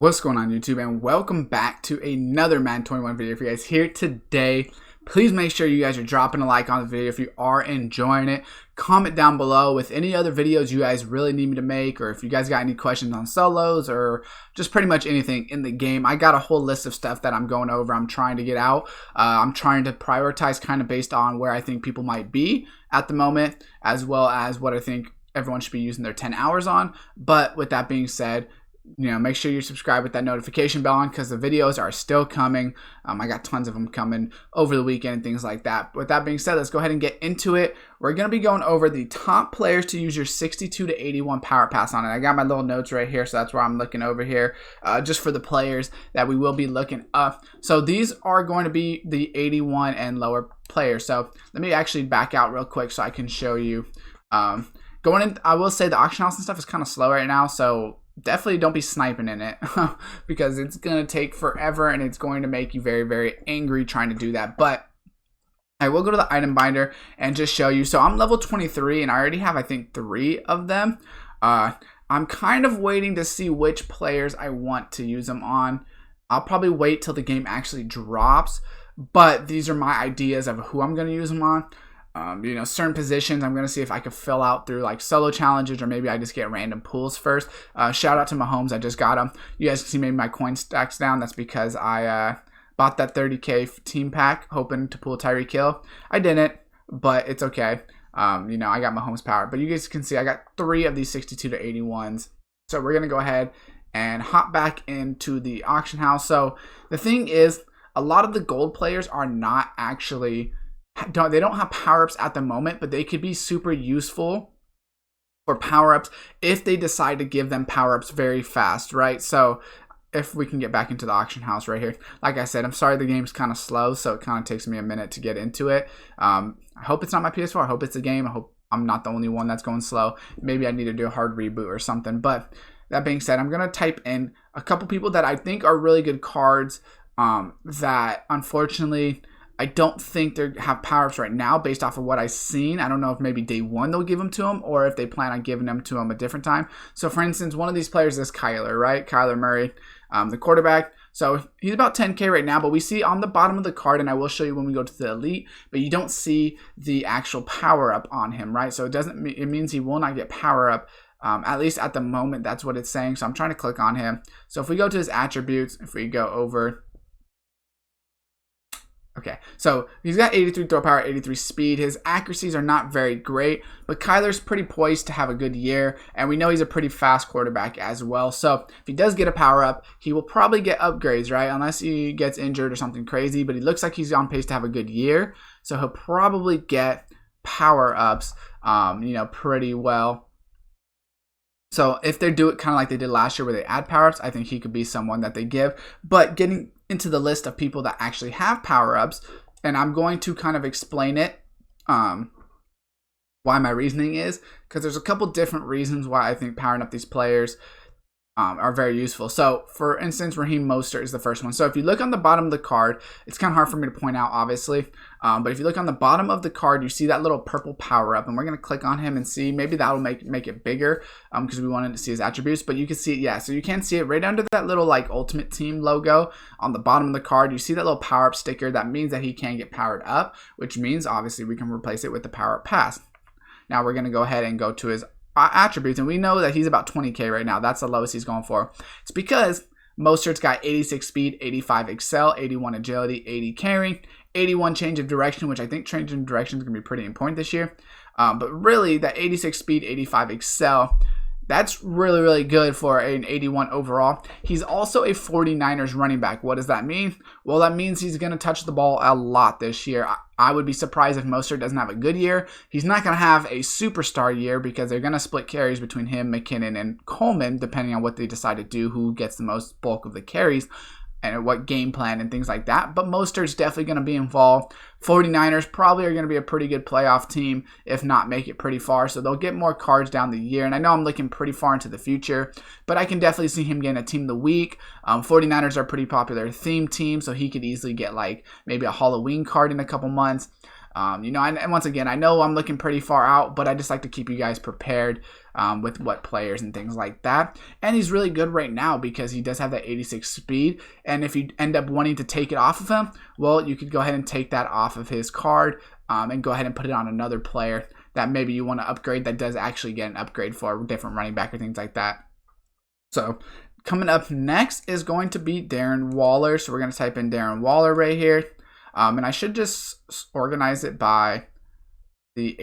What's going on YouTube, and welcome back to another Madden 21 video for you guys here today. Please make sure you guys are dropping a like on the video if you are enjoying it. Comment down below with any other videos you guys really need me to make, or if you guys got any questions on solos or just pretty much anything in the game. I got a whole list of stuff that I'm going over, I'm trying to get out. I'm trying to prioritize kind of based on where I think people might be at the moment, as well as what I think everyone should be using their 10 hours on. But with that being said, make sure you subscribe with that notification bell on, because the videos are still coming. I got tons of them coming over the weekend and things like that. With that being said, let's go ahead and get into it. We're going to be going over the top players to use your 62 to 81 power pass on it. I got my little notes right here, so that's where I'm looking over here, just for the players that we will be looking up. So these are going to be the 81 and lower players. So let me actually back out real quick so I can show you. Going in, I will say the auction house and stuff is kind of slow right now, so definitely don't be sniping in it because it's going to take forever and it's going to make you very, very angry trying to do that. But I will go to the item binder and just show you. So I'm level 23 and I already have, I think, 3 of them. I'm kind of waiting to see which players I want to use them on. I'll probably wait till the game actually drops, but these are my ideas of who I'm going to use them on. Certain positions I'm going to see if I can fill out through like solo challenges, or maybe I just get random pools first. Shout out to Mahomes, I just got him. You guys can see maybe my coin stacks down. That's because I bought that 30k team pack hoping to pull Tyreek Hill. I didn't, but it's okay. I got Mahomes power, but you guys can see I got 3 of these 62 to 81s. So we're going to go ahead and hop back into the auction house. So the thing is, a lot of the gold players are not actually... they don't have power-ups at the moment, but they could be super useful for power-ups if they decide to give them power-ups very fast, right? So if we can get back into the auction house right here. Like I said, I'm sorry the game's kind of slow, so it kind of takes me a minute to get into it. I hope it's not my PS4. I hope it's the game. I hope I'm not the only one that's going slow. Maybe I need to do a hard reboot or something. But that being said, I'm going to type in a couple people that I think are really good cards that unfortunately... I don't think they have power-ups right now based off of what I've seen. I don't know if maybe day 1 they'll give them to him, or if they plan on giving them to him a different time. So for instance, one of these players is Kyler, right? Kyler Murray, the quarterback. So he's about 10k right now, but we see on the bottom of the card, and I will show you when we go to the elite, but you don't see the actual power-up on him, right? So it means he will not get power-up. At least at the moment, that's what it's saying. So I'm trying to click on him. So if we go to his attributes, if we go over... Okay, so he's got 83 throw power, 83 speed. His accuracies are not very great, but Kyler's pretty poised to have a good year, and we know he's a pretty fast quarterback as well. So if he does get a power-up, he will probably get upgrades, right? Unless he gets injured or something crazy, but he looks like he's on pace to have a good year. So he'll probably get power-ups, pretty well. So if they do it kind of like they did last year where they add power-ups, I think he could be someone that they give. But getting into the list of people that actually have power-ups, and I'm going to kind of explain it, why my reasoning is, because there's a couple different reasons why I think powering up these players are very useful. So for instance, Raheem Mostert is the first one. So if you look on the bottom of the card, it's kind of hard for me to point out, obviously, but if you look on the bottom of the card, you see that little purple power up, and we're going to click on him and see. Maybe that'll make it bigger because we wanted to see his attributes, but you can see it. Yeah, so you can see it right under that little like Ultimate Team logo on the bottom of the card. You see that little power up sticker. That means that he can get powered up, which means obviously we can replace it with the power up pass. Now we're going to go ahead and go to his attributes, and we know that he's about 20k right now. That's the lowest he's going for. It's because Mostert's got 86 speed, 85 excel, 81 agility, 80 carry, 81 change of direction, which I think change of direction is going to be pretty important this year. But really, that 86 speed, 85 excel, that's really, really good for an 81 overall. He's also a 49ers running back. What does that mean? Well, that means he's going to touch the ball a lot this year. I would be surprised if Mostert doesn't have a good year. He's not going to have a superstar year because they're going to split carries between him, McKinnon, and Coleman, depending on what they decide to do, who gets the most bulk of the carries, and what game plan and things like that. But Mostert's definitely going to be involved. 49ers probably are going to be a pretty good playoff team, if not make it pretty far. So they'll get more cards down the year. And I know I'm looking pretty far into the future, but I can definitely see him getting a team of the week. 49ers are a pretty popular theme team, so he could easily get like maybe a Halloween card in a couple months. And once again, I know I'm looking pretty far out, but I just like to keep you guys prepared. with what players and things like that. And he's really good right now because he does have that 86 speed. And if you end up wanting to take it off of him, well, you could go ahead and take that off of his card and go ahead and put it on another player that maybe you want to upgrade that does actually get an upgrade for a different running back or things like that. So coming up next is going to be Darren Waller. So we're going to type in Darren Waller right here. And I should just organize it by the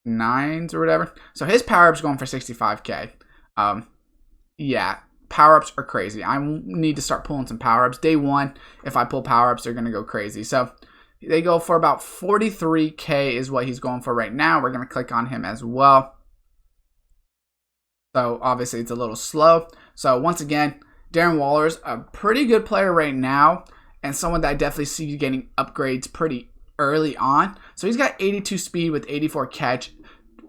89s or whatever. So his power-up's going for 65K. Yeah, power-ups are crazy. I need to start pulling some power-ups. Day one, if I pull power-ups, they're going to go crazy. So they go for about 43K is what he's going for right now. We're going to click on him as well. So obviously it's a little slow. So once again, Darren Waller's a pretty good player right now and someone that I definitely see getting upgrades pretty early on. So he's got 82 speed with 84 catch,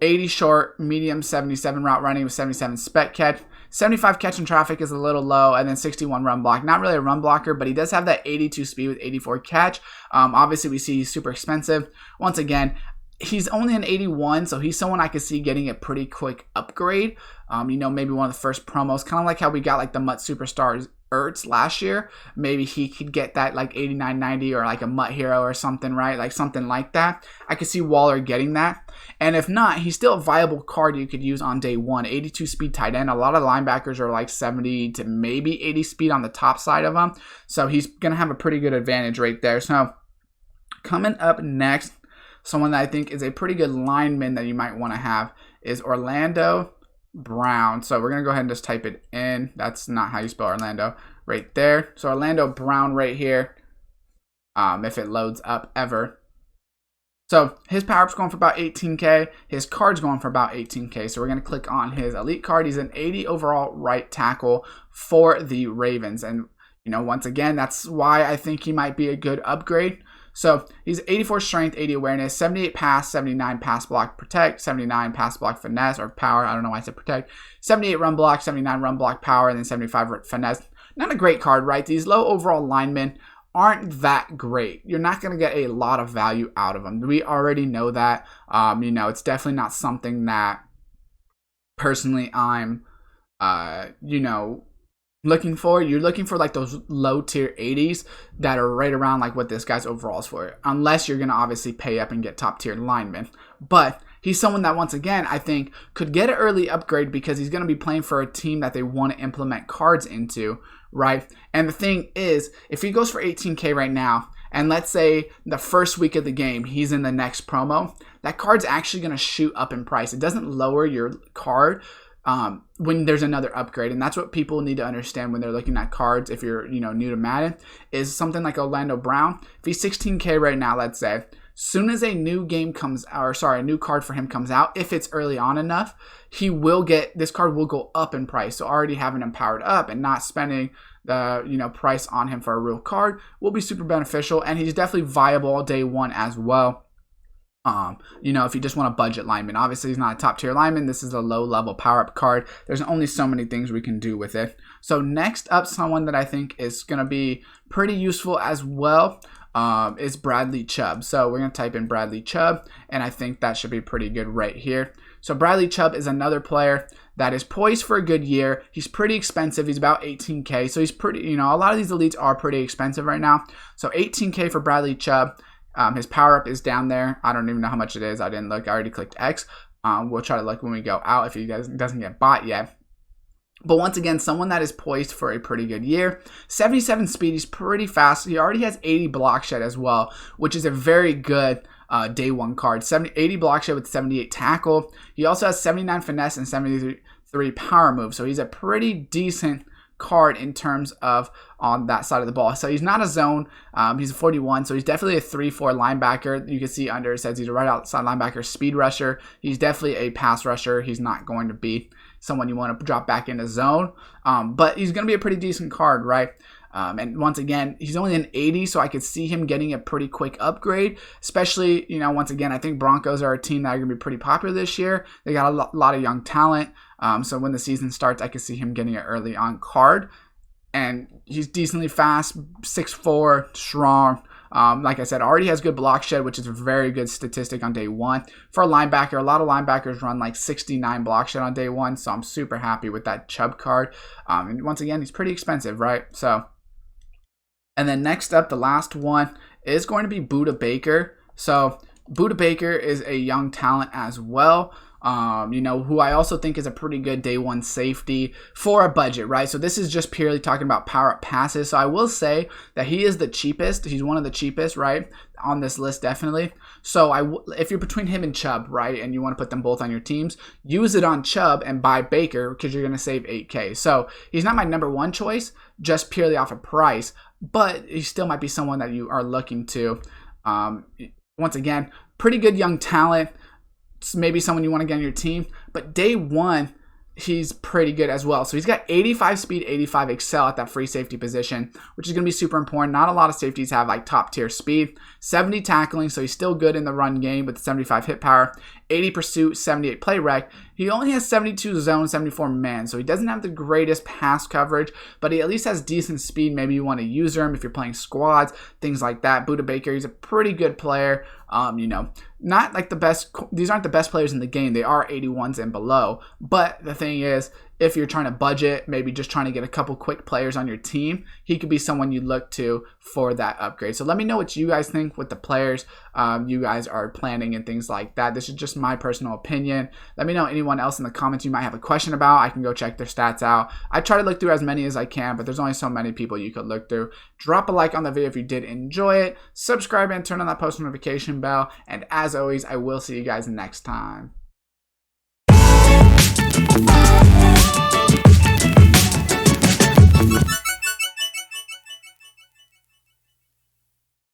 80 short, medium, 77 route running with 77 spec catch. 75 catch in traffic is a little low, and then 61 run block. Not really a run blocker, but he does have that 82 speed with 84 catch. Obviously, we see he's super expensive. Once again, he's only an 81, so he's someone I could see getting a pretty quick upgrade. Maybe one of the first promos, kind of like how we got like the Mutt Superstars Ertz last year. Maybe he could get that like 89, 90 or like a Mutt Hero or something, right? Like something like that. I could see Waller getting that. And if not, he's still a viable card you could use on day one. 82 speed tight end. A lot of linebackers are like 70 to maybe 80 speed on the top side of them. So he's going to have a pretty good advantage right there. So coming up next, someone that I think is a pretty good lineman that you might want to have is Orlando Brown. So we're going to go ahead and just type it in. That's not how you spell Orlando right there. So Orlando Brown right here, if it loads up ever. So his power-up's going for about 18K. His card's going for about 18K. So we're going to click on his elite card. He's an 80 overall right tackle for the Ravens. And, once again, that's why I think he might be a good upgrade. So he's 84 strength, 80 awareness, 78 pass, 79 pass block protect, 79 pass block finesse or power. I don't know why I said protect. 78 run block, 79 run block power, and then 75 finesse. Not a great card, right? These low overall linemen aren't that great. You're not going to get a lot of value out of them. We already know that. It's definitely not something that personally I'm, looking for. You're looking for like those low tier 80s that are right around like what this guy's overall is for, unless you're going to obviously pay up and get top tier linemen. But he's someone that, once again, I think could get an early upgrade because he's going to be playing for a team that they want to implement cards into, right? And the thing is, if he goes for 18K right now, and let's say the first week of the game, he's in the next promo, that card's actually going to shoot up in price. It doesn't lower your card when there's another upgrade. And that's what people need to understand when they're looking at cards. If you're, new to Madden, is something like Orlando Brown. If he's 16K right now, let's say, soon as a new game comes, a new card for him comes out, if it's early on enough, this card will go up in price. So already having him powered up and not spending the, price on him for a real card will be super beneficial. And he's definitely viable day one as well. If you just want a budget lineman. Obviously he's not a top tier lineman. This is a low level power up card. There's only so many things we can do with it. So next up, someone that I think is going to be pretty useful as well is Bradley Chubb. So we're going to type in Bradley Chubb, and I think that should be pretty good right here. So Bradley Chubb is another player that is poised for a good year. He's pretty expensive. He's about 18K. So he's pretty, a lot of these elites are pretty expensive right now. So 18K for Bradley Chubb. His power up is down there. I don't even know how much it is. I didn't look. I already clicked X. We'll try to look when we go out if he doesn't get bought yet. But once again, someone that is poised for a pretty good year. 77 speed. He's pretty fast. He already has 80 block shed as well, which is a very good day one card. 80 block shed with 78 tackle. He also has 79 finesse and 73 power move. So he's a pretty decent card in terms of on that side of the ball. So he's not a zone. He's a 41, so he's definitely a 3-4 linebacker. You can see under it says he's a right outside linebacker, speed rusher. He's definitely a pass rusher. He's not going to be someone you want to drop back into zone, but he's going to be a pretty decent card, right? And once again, he's only an 80, so I could see him getting a pretty quick upgrade, especially, once again, I think Broncos are a team that are going to be pretty popular this year. They got a lot of young talent. So when the season starts, I could see him getting an early on card. And he's decently fast, 6'4", strong. Like I said, already has good block shed, which is a very good statistic on day 1. For a linebacker, a lot of linebackers run like 69 block shed on day 1, so I'm super happy with that Chubb card. And once again, he's pretty expensive, right? So, and then next up, the last one is going to be Budda Baker. So Budda Baker is a young talent as well. Who I also think is a pretty good day 1 safety for a budget, right? So this is just purely talking about power up passes. So I will say that he is the cheapest. He's one of the cheapest, right, on this list, definitely. So if you're between him and Chubb, right, and you want to put them both on your teams, use it on Chubb and buy Baker because you're going to save $8K. So he's not my number 1 choice, just purely off of price, but he still might be someone that you are looking to. Once again, pretty good young talent. Maybe someone you want to get on your team, but day 1 he's pretty good as well. So he's got 85 speed, 85 excel at that free safety position, which is going to be super important. Not a lot of safeties have like top tier speed. 70 tackling, so he's still good in the run game with 75 hit power, 80 pursuit, 78 play rec. He only has 72 zone, 74 man, so he doesn't have the greatest pass coverage, but he at least has decent speed. Maybe you want to use him if you're playing squads, things like that. Budda Baker, he's a pretty good player. Not like the best. These aren't the best players in the game. They are 81s and below. But the thing is, if you're trying to budget, maybe just trying to get a couple quick players on your team, he could be someone you look to for that upgrade. So let me know what you guys think with the players you guys are planning and things like that. This is just my personal opinion. Let me know anyone else in the comments you might have a question about. I can go check their stats out. I try to look through as many as I can, but there's only so many people you could look through. Drop a like on the video if you did enjoy it. Subscribe and turn on that post notification bell. And as always, I will see you guys next time.